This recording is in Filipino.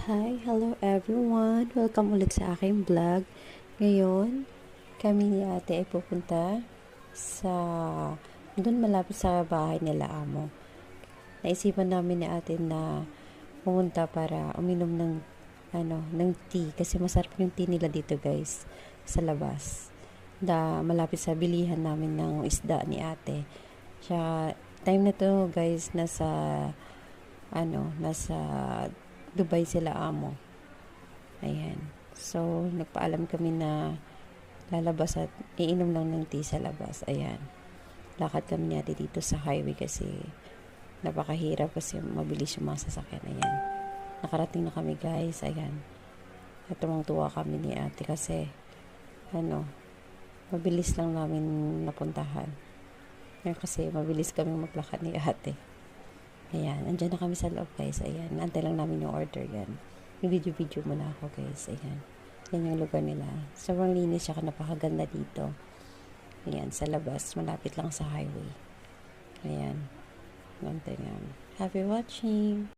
Hi, hello everyone. Welcome ulit sa aking vlog. Ngayon, kami ni ate ay pupunta sa doon malapit sa bahay nila amo. Naisipan namin ni ate na pumunta para uminom ng tea kasi masarap yung tea nila dito, guys, sa labas. Malapit sa bilihan namin ng isda ni ate. Siya time na to, guys, nasa Dubai sila amo. Ayan. So, nagpaalam kami na lalabas at iinom lang ng tea sa labas. Ayan. Lakad kami natin dito sa highway kasi napakahirap kasi mabilis yung mga sasakyan. Ayan. Nakarating na kami, guys. Ayan. At tumang-tuwa kami ni ate kasi mabilis lang namin napuntahan. Ayan, kasi mabilis kami maglakad ni ate. Ayan, andyan na kami sa loob, guys. Ayan, antay lang namin yung order yan. Yung video muna ako, guys. Ayan. Yan yung lugar nila. Sobrang linis siya, napakaganda dito. Ayan, sa labas. Malapit lang sa highway. Ayan. Antay namin. Happy watching!